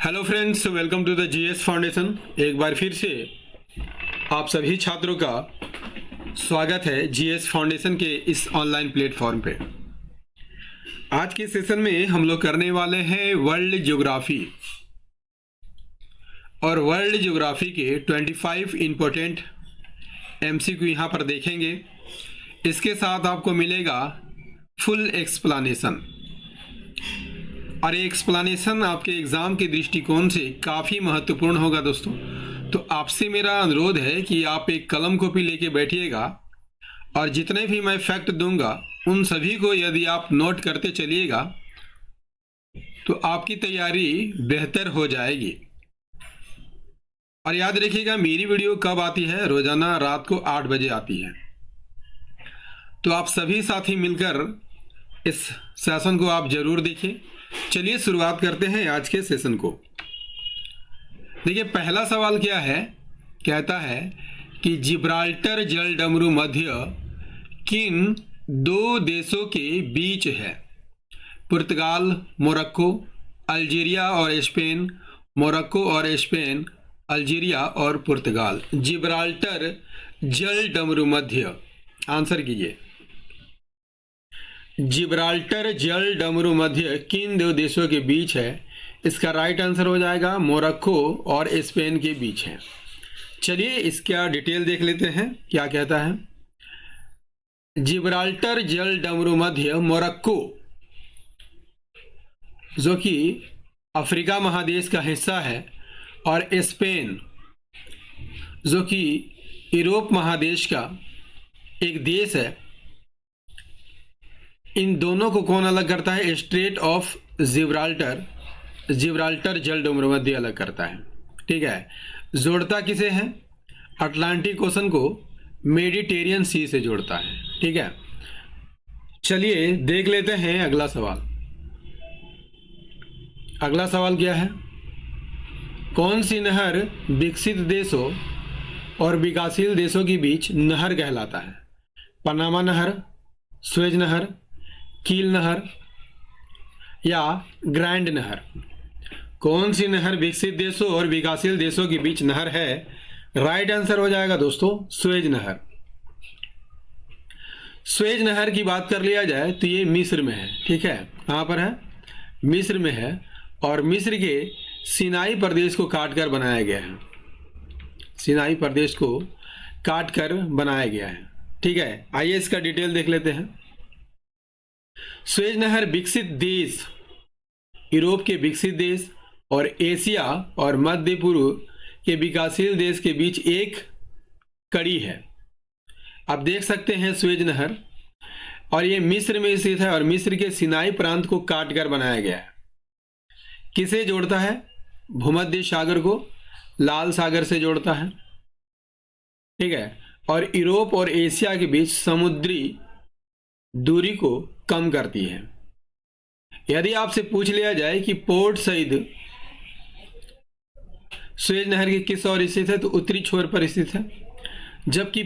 Hello friends, welcome to the GS foundation. एक बार फिर से आप सभी छात्रों का स्वागत है जीएस फाउंडेशन के इस ऑनलाइन प्लेटफॉर्म पे। आज के सेशन में हम लोग करने वाले हैं वर्ल्ड ज्योग्राफी और वर्ल्ड ज्योग्राफी के 25 इम्पोर्टेंट एमसीक्यू यहाँ पर देखेंगे। इसके साथ आपको मिलेगा फुल एक्सप्लेनेशन और ये एक्सप्लेनेशन आपके एग्ज़ाम के दृष्टिकोण से काफ़ी महत्वपूर्ण होगा दोस्तों। तो आपसे मेरा अनुरोध है कि आप एक कलम कॉपी लेके बैठिएगा और जितने भी मैं फैक्ट दूंगा उन सभी को यदि आप नोट करते चलिएगा तो आपकी तैयारी बेहतर हो जाएगी। और याद रखिएगा, मेरी वीडियो कब आती है? रोज़ाना रात को 8 बजे आती है। तो आप सभी साथी मिलकर इस सेशन को आप जरूर देखिए। चलिए शुरुआत करते हैं आज के सेशन को। देखिए, पहला सवाल क्या है? कहता है कि जिब्राल्टर जलडमरू मध्य किन दो देशों के बीच है? पुर्तगाल, मोरक्को, अल्जीरिया और स्पेन। मोरक्को और स्पेन, अल्जीरिया और पुर्तगाल। जिब्राल्टर जलडमरू मध्य, आंसर कीजिए। जिब्राल्टर जलडमरू मध्य किन दो देशों के बीच है? इसका राइट आंसर हो जाएगा मोरक्को और स्पेन के बीच है। चलिए इसका डिटेल देख लेते हैं क्या कहता है। जिब्राल्टर जलडमरू मध्य मोरक्को, जो कि अफ्रीका महादेश का हिस्सा है, और स्पेन, जो कि यूरोप महादेश का एक देश है। इन दोनों को कौन अलग करता है? स्ट्रेट ऑफ जिब्राल्टर, जिब्राल्टर जलडमरू मध्य अलग करता है। ठीक है, जोड़ता किसे है? अटलांटिक ओशन को मेडिटेरियन सी से जोड़ता है। ठीक है, चलिए देख लेते हैं अगला सवाल। अगला सवाल क्या है? कौन सी नहर विकसित देशों और विकासशील देशों के बीच नहर कहलाता है? पनामा नहर, सुएज नहर, कील नहर या ग्रैंड नहर? कौन सी नहर विकसित देशों और विकासशील देशों के बीच नहर है? राइट आंसर हो जाएगा दोस्तों सुएज नहर। सुएज नहर की बात कर लिया जाए तो ये मिस्र में है। ठीक है, कहाँ पर है? मिस्र में है, और मिस्र के सिनाई प्रदेश को काटकर बनाया गया है। सिनाई प्रदेश को काटकर बनाया गया है। ठीक है, आइए इसका डिटेल देख लेते हैं। सुएज नहर विकसित देश, यूरोप के विकसित देश और एशिया और मध्य पूर्व के विकासशील देश के बीच एक कड़ी है। आप देख सकते हैं सुएज नहर, और ये मिस्र में स्थित है और मिस्र के सिनाई प्रांत को काटकर बनाया गया है। किसे जोड़ता है? भूमध्य सागर को लाल सागर से जोड़ता है। ठीक है, और यूरोप और एशिया के बीच समुद्री दूरी को कम करती है। यदि आपसे पूछ लिया जाए कि पोर्ट सईद सुएज नहर के किस ओर स्थित है, तो उत्तरी छोर पर स्थित है, जबकि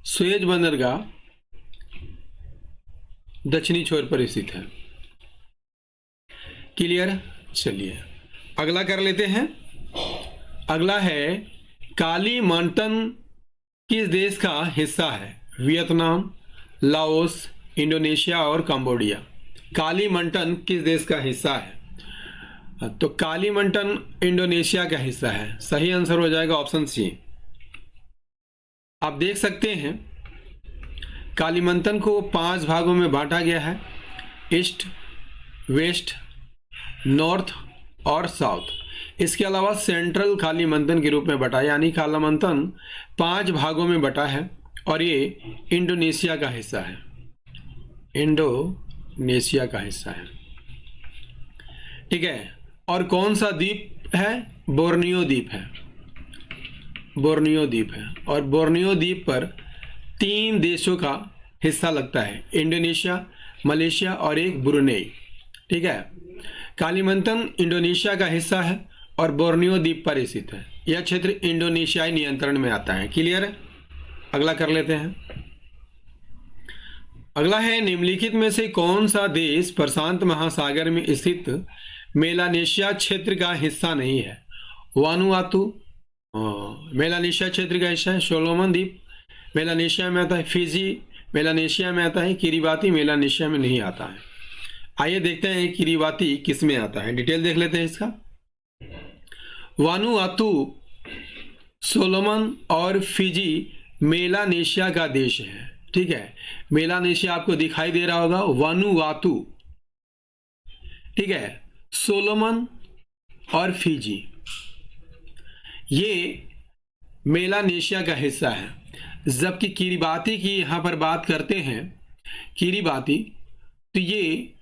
सुएज बंदरगाह दक्षिणी छोर पर स्थित है। क्लियर? चलिए अगला कर लेते हैं। अगला है कालीमंटन किस देश का हिस्सा है? वियतनाम, लाओस, इंडोनेशिया और कंबोडिया। कालीमंटन किस देश का हिस्सा है? तो कालीमंटन इंडोनेशिया का हिस्सा है। सही आंसर हो जाएगा ऑप्शन सी। आप देख सकते हैं कालीमंटन को 5 भागों में बांटा गया है, ईस्ट, वेस्ट, नॉर्थ और साउथ। इसके अलावा सेंट्रल कालीमंटन के रूप में बटा, यानी कालीमंटन 5 भागों में बटा है, और ये इंडोनेशिया का हिस्सा है। इंडोनेशिया का हिस्सा है। ठीक है, और कौन सा द्वीप है? बोर्नियो द्वीप है। बोर्नियो द्वीप है, और बोर्नियो द्वीप पर 3 देशों का हिस्सा लगता है, इंडोनेशिया, मलेशिया और एक ब्रुनेई। ठीक है, कालीमंटन इंडोनेशिया का हिस्सा है और बोर्नियो द्वीप पर स्थित है। यह क्षेत्र इंडोनेशियाई नियंत्रण में आता है। क्लियर है? अगला कर लेते हैं। अगला है, निम्नलिखित में से कौन सा देश प्रशांत महासागर में स्थित मेलानेशिया क्षेत्र का हिस्सा नहीं है? वानुआतु मेलानेशिया क्षेत्र का हिस्सा है। सोलोमन द्वीप मेलानेशिया में आता है। फिजी मेलानेशिया में आता है। किरिबाती मेलानेशिया में नहीं आता है। आइए देखते हैं किरिबाती किस में आता है, डिटेल देख लेते हैं इसका। वानुआतु, सोलोमन और फिजी मेलानेशिया का देश है। ठीक है, मेलानेशिया आपको दिखाई दे रहा होगा, वानुआतु, ठीक है, सोलोमन और फिजी ये मेलानेशिया का हिस्सा है। जबकि किरिबाती की यहां पर बात करते हैं, किरिबाती, तो ये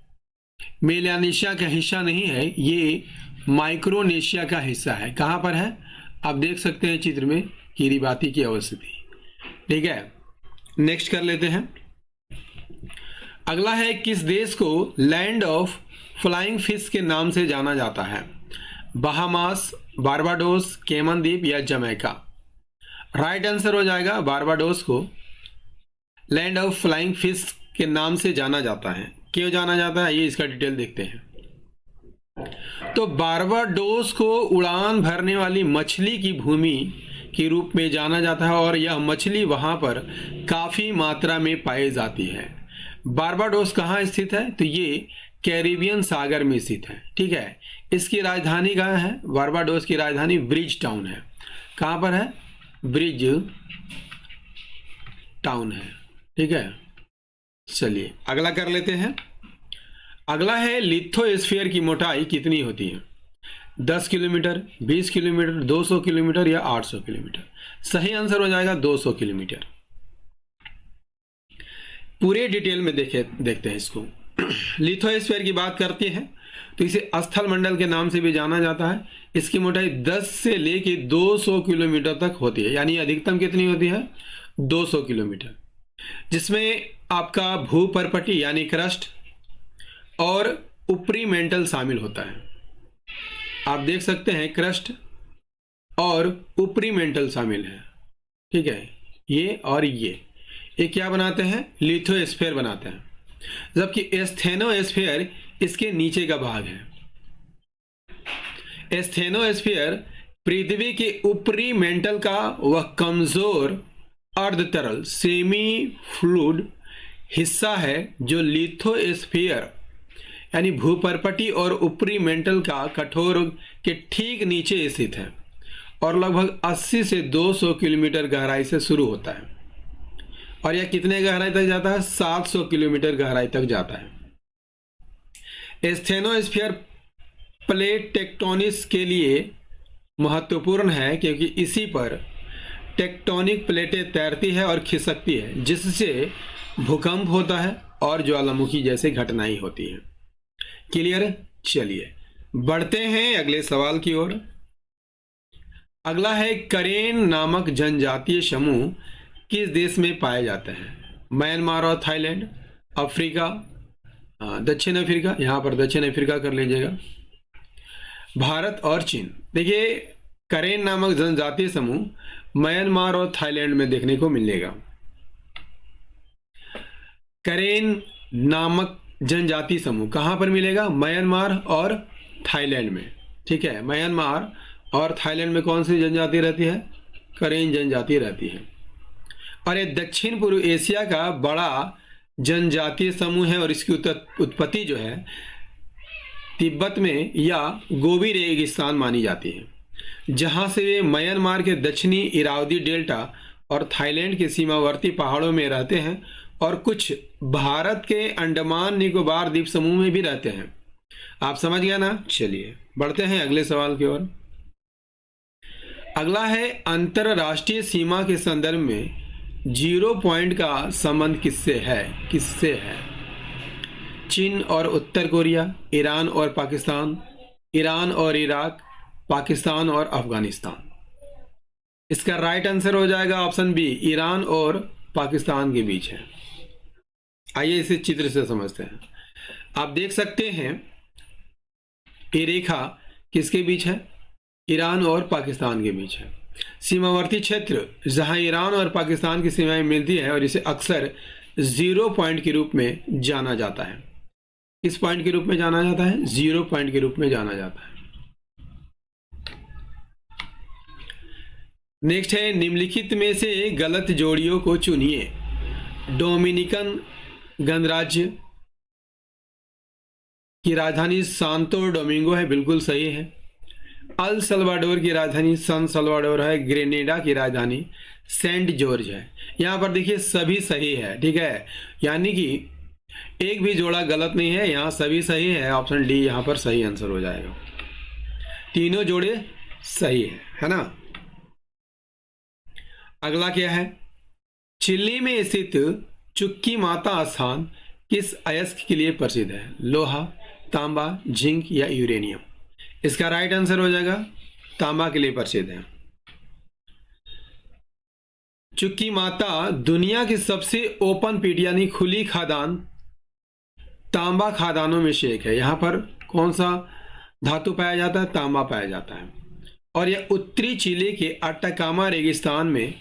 मेलानेशिया का हिस्सा नहीं है, ये माइक्रोनेशिया का हिस्सा है। कहां पर है आप देख सकते हैं चित्र में किरिबाती की अवस्थिति। ठीक है, नेक्स्ट कर लेते हैं। अगला है, किस देश को लैंड ऑफ फ्लाइंग फिश के नाम से जाना जाता है? बहामास, बारबाडोस, केमन द्वीप या जमैका? राइट आंसर हो जाएगा बारबाडोस को लैंड ऑफ फ्लाइंग फिश के नाम से जाना जाता है। क्यों जाना जाता है, ये इसका डिटेल देखते हैं। तो बारबाडोस को उड़ान भरने वाली मछली की भूमि के रूप में जाना जाता है और यह मछली वहां पर काफी मात्रा में पाई जाती है। बारबाडोस कहाँ स्थित है? तो ये कैरिबियन सागर में स्थित है। ठीक है, इसकी राजधानी कहाँ है? बारबाडोस की राजधानी ब्रिज टाउन है। कहाँ पर है? ब्रिज टाउन है। ठीक है, चलिए अगला कर लेते हैं। अगला है, लिथोस्फीयर की मोटाई कितनी होती है? 10 किलोमीटर, 20 किलोमीटर, 200 किलोमीटर या 800 किलोमीटर? सही आंसर हो जाएगा 200 किलोमीटर। पूरे डिटेल में देखते हैं इसको। लिथोस्फीयर की बात करते हैं तो इसे स्थल मंडल के नाम से भी जाना जाता है। इसकी मोटाई 10 से लेके 200 किलोमीटर तक होती है, यानी अधिकतम कितनी होती है? 200 किलोमीटर, जिसमें आपका भूपर्पटी यानी क्रस्ट और ऊपरी मेंटल शामिल होता है। आप देख सकते हैं क्रस्ट और ऊपरी मेंटल शामिल है। ठीक है, ये और ये क्या बनाते हैं? लिथोस्फीयर बनाते हैं। जबकि स्थेनोस्फीयर इसके नीचे का भाग है। स्थेनोस्फीयर पृथ्वी के ऊपरी मेंटल का वह कमजोर अर्ध तरल सेमी फ्लूइड हिस्सा है जो लिथोस्फीयर यानी भूपर्पटी और ऊपरी मेंटल का कठोर के ठीक नीचे स्थित है और लगभग 80 से 200 किलोमीटर गहराई से शुरू होता है और यह कितने गहराई तक जाता है? 700 किलोमीटर गहराई तक जाता है। स्थेनोस्फीयर प्लेट टेक्टोनिक्स के लिए महत्वपूर्ण है क्योंकि इसी पर टेक्टोनिक प्लेटें तैरती है और खिसकती है, जिससे भूकंप होता है और ज्वालामुखी जैसी घटनाएं होती हैं। क्लियर? चलिए बढ़ते हैं अगले सवाल की ओर। अगला है, करेन नामक जनजातीय समूह किस देश में पाए जाते हैं? म्यांमार और थाईलैंड, अफ्रीका, दक्षिण अफ्रीका, यहां पर दक्षिण अफ्रीका कर लीजिएगा, भारत और चीन। देखिए, करेन नामक जनजातीय समूह म्यांमार और थाईलैंड में देखने को मिलेगा। करेन नामक जनजातीय समूह कहां पर मिलेगा? म्यांमार और थाईलैंड में। ठीक है, म्यांमार और थाईलैंड में कौन सी जनजाति रहती है? करेन जनजाति रहती है और ये दक्षिण पूर्व एशिया का बड़ा जनजातीय समूह है और इसकी उत्पत्ति जो है तिब्बत में या गोबी रेगिस्तान मानी जाती है, जहां से वे म्यांमार के दक्षिणी इरावदी डेल्टा और थाईलैंड के सीमावर्ती पहाड़ों में रहते हैं और कुछ भारत के अंडमान निकोबार द्वीप समूह में भी रहते हैं। आप समझ गया ना? चलिए बढ़ते हैं अगले सवाल की ओर। अगला है, अंतरराष्ट्रीय सीमा के संदर्भ में जीरो पॉइंट का संबंध किससे है? चीन और उत्तर कोरिया, ईरान और पाकिस्तान, ईरान और इराक, पाकिस्तान और अफगानिस्तान? इसका राइट आंसर हो जाएगा ऑप्शन बी, ईरान और पाकिस्तान के बीच है। आइए इसे चित्र से समझते हैं। आप देख सकते हैं ये रेखा किसके बीच है? ईरान और पाकिस्तान के बीच है। सीमावर्ती क्षेत्र जहां ईरान और पाकिस्तान की सीमाएं मिलती है और इसे अक्सर जीरो पॉइंट के रूप में जाना जाता है। किस पॉइंट के रूप में जाना जाता है? जीरो पॉइंट के रूप में जाना जाता है। नेक्स्ट है, निम्नलिखित में से गलत जोड़ियों को चुनिए। डोमिनिकन गणराज्य की राजधानी सांतो डोमिंगो है, बिल्कुल सही है। अल सल्वाडोर की राजधानी सान सल्वाडोर है। ग्रेनेडा की राजधानी सेंट जॉर्ज है। यहां पर देखिए सभी सही है, ठीक है, यानी कि एक भी जोड़ा गलत नहीं है, यहां सभी सही है। ऑप्शन डी यहां पर सही आंसर हो जाएगा, तीनों जोड़े सही है ना। अगला क्या है? चिली में स्थित चुक्की माता स्थान किस अयस्क के लिए प्रसिद्ध है? लोहा, तांबा, जिंक या यूरेनियम? इसका राइट आंसर हो जाएगा तांबा के लिए प्रसिद्ध है। चुक्की माता दुनिया की सबसे ओपन पिट यानी खुली खादान तांबा खादानों में से एक है। यहां पर कौन सा धातु पाया जाता है? तांबा पाया जाता है। और यह उत्तरी चिली के अटाकामा रेगिस्तान में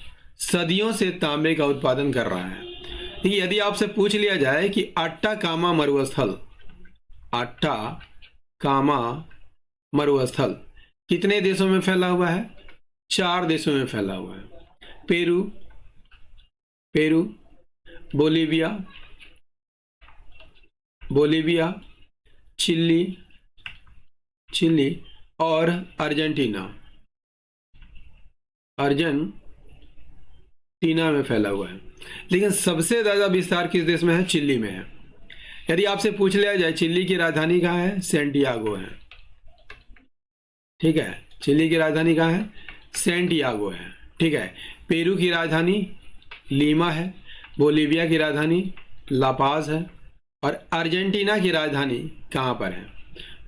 सदियों से तांबे का उत्पादन कर रहा है। यदि आपसे पूछ लिया जाए कि अटाकामा मरुस्थल कितने देशों में फैला हुआ है? 4 देशों में फैला हुआ है। पेरू, बोलीविया, चिली और अर्जेंटीना में फैला हुआ है। लेकिन सबसे ज्यादा विस्तार किस देश में है? चिली में है। यदि आपसे पूछ लिया जाए चिली की राजधानी कहाँ है? सेंटियागो है, ठीक है। चिली की राजधानी कहाँ है? सेंटियागो है, ठीक है। पेरू की राजधानी लीमा है। बोलीविया की राजधानी लापाज है। और अर्जेंटीना की राजधानी कहाँ पर है?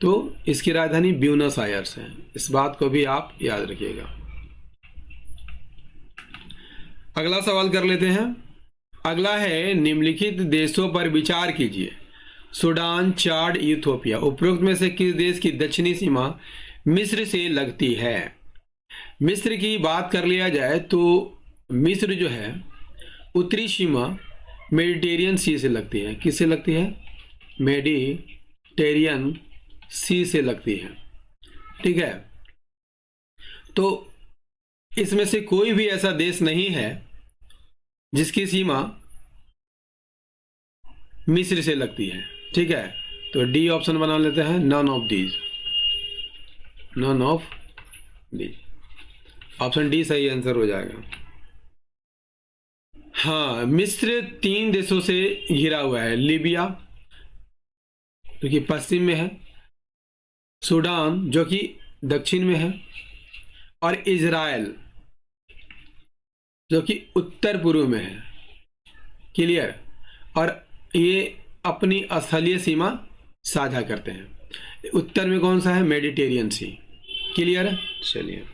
तो इसकी राजधानी ब्यूनस आयर्स है। इस बात को भी आप याद रखिएगा। अगला सवाल कर लेते हैं। अगला है, निम्नलिखित देशों पर विचार कीजिए। सूडान, चाड, इथियोपिया। उपरोक्त में से किस देश की दक्षिणी सीमा मिस्र से लगती है? मिस्र की बात कर लिया जाए तो मिस्र जो है उत्तरी सीमा मेडिटेरियन सी से लगती है। किससे लगती है? मेडिटेरियन सी से लगती है, ठीक है। तो इसमें से कोई भी ऐसा देश नहीं है जिसकी सीमा मिस्र से लगती है, ठीक है। तो डी ऑप्शन बना लेते हैं, none of these. Option D सही आंसर हो जाएगा। हाँ, मिस्र 3 देशों से घिरा हुआ है। लीबिया जो कि पश्चिम में है, सूडान जो कि दक्षिण में है, और इजराइल जो कि उत्तर पूर्व में है। क्लियर? और ये अपनी स्थलीय सीमा साझा करते हैं। उत्तर में कौन सा है? मेडिटेरियन सी। क्लियर? चलिए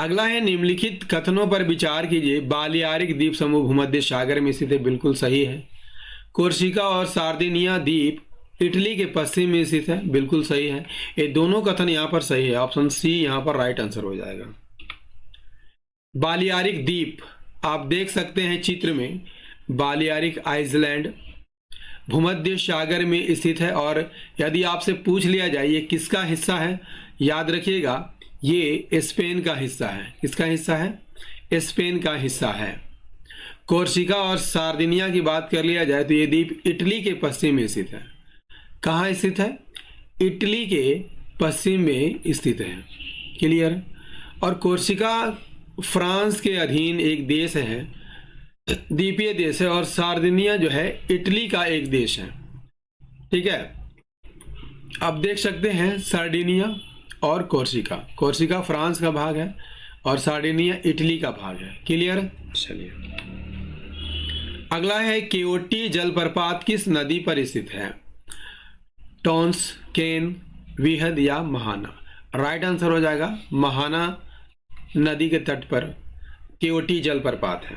अगला है, निम्नलिखित कथनों पर विचार कीजिए। बालियारिक द्वीप समूह भूमध्य सागर में स्थित है, बिल्कुल सही है। कोर्सिका और सार्दिनिया द्वीप इटली के पश्चिम में स्थित है, बिल्कुल सही है। ये दोनों कथन यहाँ पर सही है। ऑप्शन सी यहाँ पर राइट आंसर हो जाएगा। बालियारिक द्वीप आप देख सकते हैं चित्र में, बालियारिक आइसलैंड भूमध्य सागर में स्थित है। और यदि आपसे पूछ लिया जाए ये किसका हिस्सा है, याद रखिएगा ये स्पेन का हिस्सा है। किसका हिस्सा है? स्पेन का हिस्सा है। कोर्सिका और सार्दिनिया की बात कर लिया जाए तो ये द्वीप इटली के पश्चिम में स्थित है। कहाँ स्थित है? इटली के पश्चिम में स्थित है। क्लियर? और कोर्सिका फ्रांस के अधीन एक देश है, द्वीपीय देश है। और सार्दिनिया जो है इटली का एक देश है, ठीक है। आप देख सकते हैं सार्डिनिया और कोर्सिका फ्रांस का भाग है और सार्डिनिया इटली का भाग है। क्लियर? चलिए अगला है, केओटी जलप्रपात किस नदी पर स्थित है? टॉन्स, केन, विहद या महाना? राइट आंसर हो जाएगा महाना नदी के तट पर केओटी जलप्रपात है।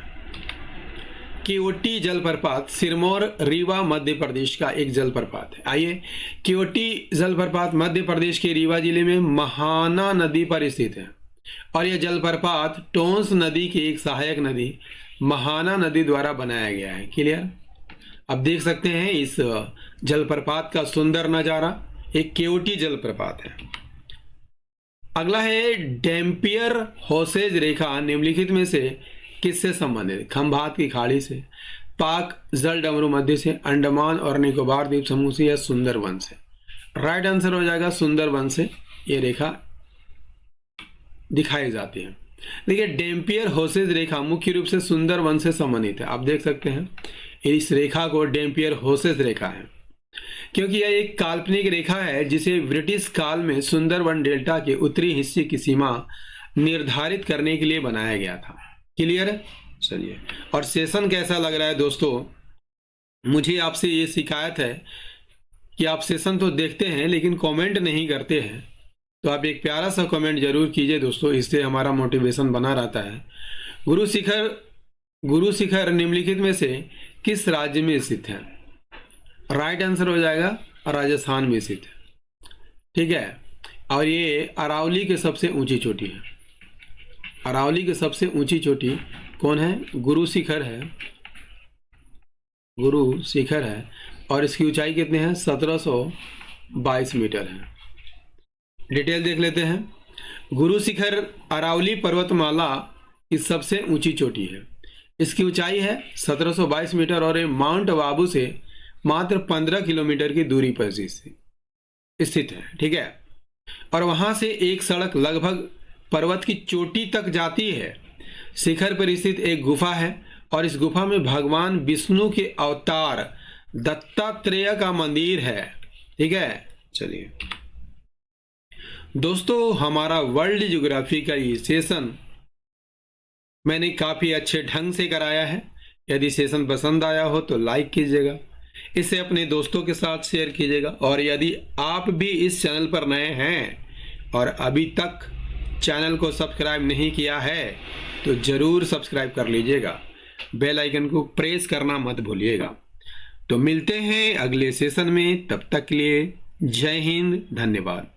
केओटी जलप्रपात सिरमौर रीवा मध्य प्रदेश का एक जलप्रपात है। आइए, केओटी जलप्रपात मध्य प्रदेश के रीवा जिले में महाना नदी पर स्थित है। और यह जलप्रपात टोंस नदी की एक सहायक नदी महाना नदी द्वारा बनाया गया है। क्लियर। अब देख सकते हैं इस जलप्रपात का सुंदर नजारा, एक केओटी जलप्रपात है। अगला है डैम्पियर होसेज रेखा निम्नलिखित में से किससे संबंधित? खंभात की खाड़ी से, पाक जल डमरू मध्य से, अंडमान और निकोबार द्वीप समूह से या सुंदरवन से। राइट आंसर हो जाएगा सुंदरवन से ये रेखा दिखाई जाती है। देखिए डैम्पियर होसेज रेखा मुख्य रूप से सुंदरवन से संबंधित है। आप देख सकते हैं इस रेखा को डैम्पियर होसेज रेखा है, क्योंकि यह एक काल्पनिक रेखा है जिसे ब्रिटिश काल में सुंदरवन डेल्टा के उत्तरी हिस्से की सीमा निर्धारित करने के लिए बनाया गया था। क्लियर है? चलिए, और सेशन कैसा लग रहा है दोस्तों? मुझे आपसे ये शिकायत है कि आप सेशन तो देखते हैं लेकिन कमेंट नहीं करते हैं, तो आप एक प्यारा सा कमेंट जरूर कीजिए दोस्तों, इससे हमारा मोटिवेशन बना रहता है। गुरु शिखर निम्नलिखित में से किस राज्य में स्थित है? राइट आंसर हो जाएगा राजस्थान में स्थित है। ठीक है, और ये अरावली के सबसे ऊंची चोटी है। अरावली की सबसे ऊंची चोटी कौन है? गुरु शिखर है। गुरु शिखर है और इसकी ऊंचाई कितनी है? 1722 मीटर है। डिटेल देख लेते हैं। गुरु शिखर अरावली पर्वतमाला की सबसे ऊंची चोटी है। इसकी ऊंचाई है 1722 मीटर और ये माउंट आबू से मात्र 15 किलोमीटर की दूरी पर स्थित है। ठीक है, और वहां से एक सड़क लगभग पर्वत की चोटी तक जाती है। शिखर पर स्थित एक गुफा है और इस गुफा में भगवान विष्णु के अवतार दत्तात्रेय का मंदिर है। ठीक है, चलिए दोस्तों, हमारा वर्ल्ड ज्योग्राफी का ये सेशन मैंने काफी अच्छे ढंग से कराया है। यदि सेशन पसंद आया हो तो लाइक कीजिएगा, इसे अपने दोस्तों के साथ शेयर कीजिएगा, और यदि आप भी इस चैनल पर नए हैं और अभी तक चैनल को सब्सक्राइब नहीं किया है तो जरूर सब्सक्राइब कर लीजिएगा। बेल आइकन को प्रेस करना मत भूलिएगा। तो मिलते हैं अगले सेशन में, तब तक के लिए जय हिंद, धन्यवाद।